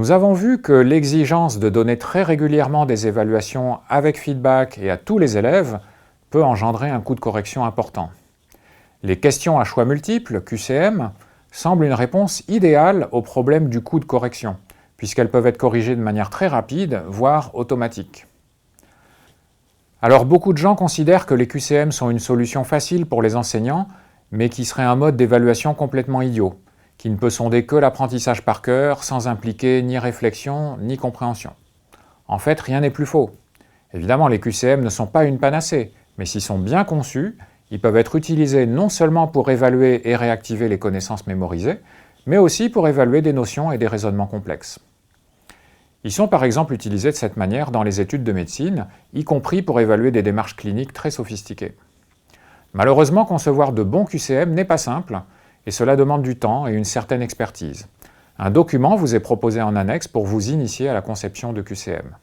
Nous avons vu que l'exigence de donner très régulièrement des évaluations avec feedback et à tous les élèves peut engendrer un coût de correction important. Les questions à choix multiples, QCM, semblent une réponse idéale au problème du coût de correction, puisqu'elles peuvent être corrigées de manière très rapide, voire automatique. Alors beaucoup de gens considèrent que les QCM sont une solution facile pour les enseignants, mais qui serait un mode d'évaluation complètement idiot, qui ne peut sonder que l'apprentissage par cœur, sans impliquer ni réflexion, ni compréhension. En fait, rien n'est plus faux. Évidemment, les QCM ne sont pas une panacée, mais s'ils sont bien conçus, ils peuvent être utilisés non seulement pour évaluer et réactiver les connaissances mémorisées, mais aussi pour évaluer des notions et des raisonnements complexes. Ils sont par exemple utilisés de cette manière dans les études de médecine, y compris pour évaluer des démarches cliniques très sophistiquées. Malheureusement, concevoir de bons QCM n'est pas simple, et cela demande du temps et une certaine expertise. Un document vous est proposé en annexe pour vous initier à la conception de QCM.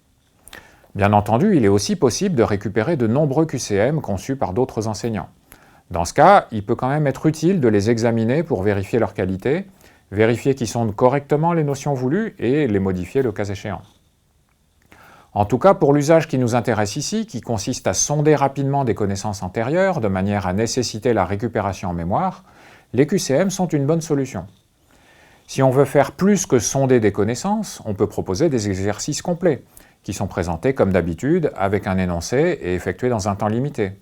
Bien entendu, il est aussi possible de récupérer de nombreux QCM conçus par d'autres enseignants. Dans ce cas, il peut quand même être utile de les examiner pour vérifier leur qualité, vérifier qu'ils sondent correctement les notions voulues et les modifier le cas échéant. En tout cas, pour l'usage qui nous intéresse ici, qui consiste à sonder rapidement des connaissances antérieures de manière à nécessiter la récupération en mémoire, les QCM sont une bonne solution. Si on veut faire plus que sonder des connaissances, on peut proposer des exercices complets, qui sont présentés comme d'habitude avec un énoncé et effectués dans un temps limité.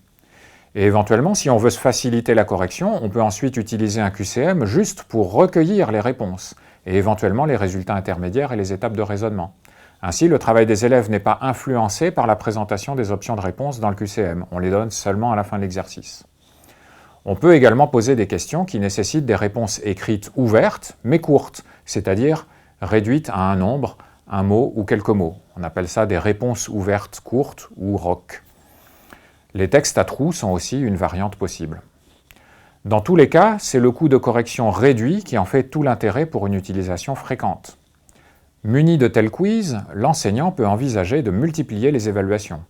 Et éventuellement, si on veut se faciliter la correction, on peut ensuite utiliser un QCM juste pour recueillir les réponses et éventuellement les résultats intermédiaires et les étapes de raisonnement. Ainsi, le travail des élèves n'est pas influencé par la présentation des options de réponse dans le QCM, on les donne seulement à la fin de l'exercice. On peut également poser des questions qui nécessitent des réponses écrites ouvertes, mais courtes, c'est-à-dire réduites à un nombre, un mot ou quelques mots. On appelle ça des réponses ouvertes courtes ou ROC. Les textes à trous sont aussi une variante possible. Dans tous les cas, c'est le coût de correction réduit qui en fait tout l'intérêt pour une utilisation fréquente. Muni de tels quiz, l'enseignant peut envisager de multiplier les évaluations.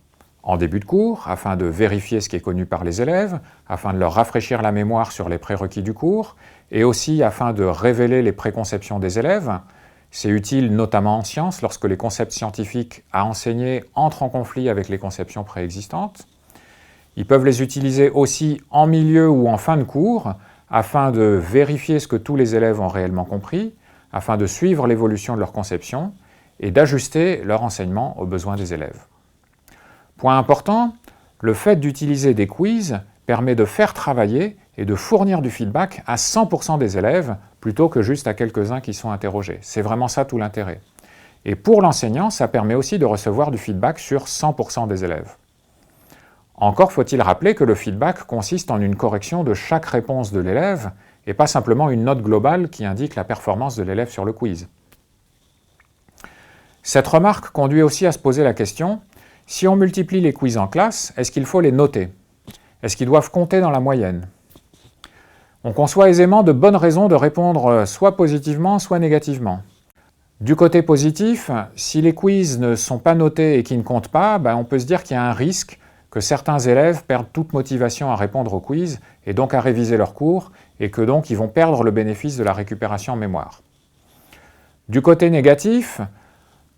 En début de cours, afin de vérifier ce qui est connu par les élèves, afin de leur rafraîchir la mémoire sur les prérequis du cours, et aussi afin de révéler les préconceptions des élèves. C'est utile notamment en sciences, lorsque les concepts scientifiques à enseigner entrent en conflit avec les conceptions préexistantes. Ils peuvent les utiliser aussi en milieu ou en fin de cours, afin de vérifier ce que tous les élèves ont réellement compris, afin de suivre l'évolution de leur conception et d'ajuster leur enseignement aux besoins des élèves. Point important, le fait d'utiliser des quiz permet de faire travailler et de fournir du feedback à 100% des élèves plutôt que juste à quelques-uns qui sont interrogés. C'est vraiment ça tout l'intérêt. Et pour l'enseignant, ça permet aussi de recevoir du feedback sur 100% des élèves. Encore faut-il rappeler que le feedback consiste en une correction de chaque réponse de l'élève et pas simplement une note globale qui indique la performance de l'élève sur le quiz. Cette remarque conduit aussi à se poser la question, si on multiplie les quiz en classe, est-ce qu'il faut les noter? Est-ce qu'ils doivent compter dans la moyenne? On conçoit aisément de bonnes raisons de répondre soit positivement, soit négativement. Du côté positif, si les quiz ne sont pas notés et qu'ils ne comptent pas, on peut se dire qu'il y a un risque que certains élèves perdent toute motivation à répondre aux quiz et donc à réviser leurs cours, et que donc ils vont perdre le bénéfice de la récupération en mémoire. Du côté négatif,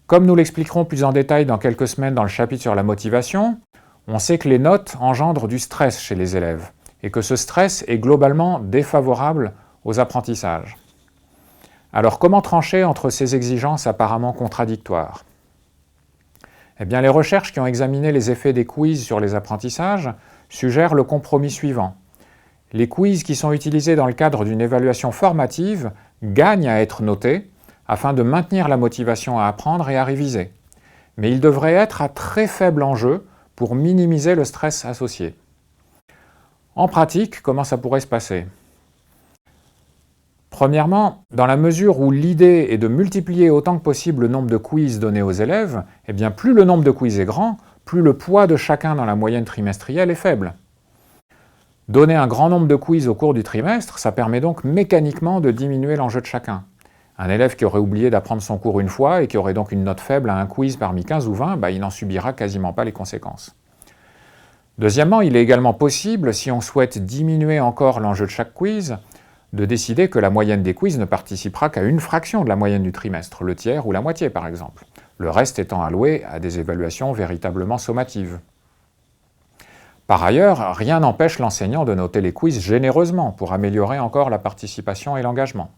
comme nous l'expliquerons plus en détail dans quelques semaines dans le chapitre sur la motivation, on sait que les notes engendrent du stress chez les élèves, et que ce stress est globalement défavorable aux apprentissages. Alors comment trancher entre ces exigences apparemment contradictoires ? Eh bien, les recherches qui ont examiné les effets des quiz sur les apprentissages suggèrent le compromis suivant. Les quiz qui sont utilisés dans le cadre d'une évaluation formative gagnent à être notés afin de maintenir la motivation à apprendre et à réviser. Mais ils devraient être à très faible enjeu pour minimiser le stress associé. En pratique, comment ça pourrait se passer ? Premièrement, dans la mesure où l'idée est de multiplier autant que possible le nombre de quiz donnés aux élèves, eh bien plus le nombre de quiz est grand, plus le poids de chacun dans la moyenne trimestrielle est faible. Donner un grand nombre de quiz au cours du trimestre, ça permet donc mécaniquement de diminuer l'enjeu de chacun. Un élève qui aurait oublié d'apprendre son cours une fois et qui aurait donc une note faible à un quiz parmi 15 ou 20, il n'en subira quasiment pas les conséquences. Deuxièmement, il est également possible, si on souhaite diminuer encore l'enjeu de chaque quiz, de décider que la moyenne des quiz ne participera qu'à une fraction de la moyenne du trimestre, le tiers ou la moitié par exemple, le reste étant alloué à des évaluations véritablement sommatives. Par ailleurs, rien n'empêche l'enseignant de noter les quiz généreusement pour améliorer encore la participation et l'engagement.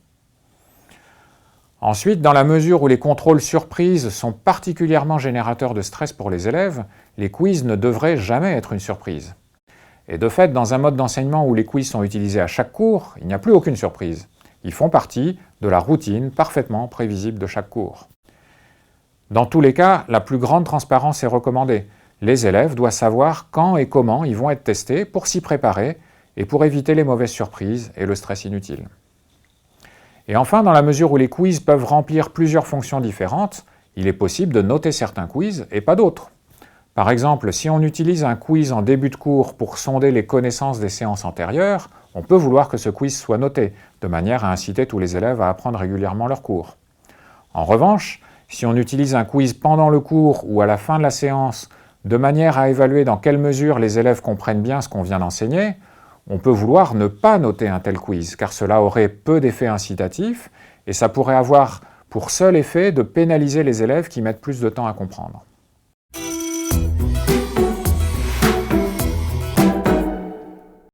Ensuite, dans la mesure où les contrôles surprises sont particulièrement générateurs de stress pour les élèves, les quiz ne devraient jamais être une surprise. Et de fait, dans un mode d'enseignement où les quiz sont utilisés à chaque cours, il n'y a plus aucune surprise. Ils font partie de la routine parfaitement prévisible de chaque cours. Dans tous les cas, la plus grande transparence est recommandée. Les élèves doivent savoir quand et comment ils vont être testés pour s'y préparer et pour éviter les mauvaises surprises et le stress inutile. Et enfin, dans la mesure où les quiz peuvent remplir plusieurs fonctions différentes, il est possible de noter certains quiz et pas d'autres. Par exemple, si on utilise un quiz en début de cours pour sonder les connaissances des séances antérieures, on peut vouloir que ce quiz soit noté, de manière à inciter tous les élèves à apprendre régulièrement leur cours. En revanche, si on utilise un quiz pendant le cours ou à la fin de la séance, de manière à évaluer dans quelle mesure les élèves comprennent bien ce qu'on vient d'enseigner, on peut vouloir ne pas noter un tel quiz, car cela aurait peu d'effet incitatif et ça pourrait avoir pour seul effet de pénaliser les élèves qui mettent plus de temps à comprendre.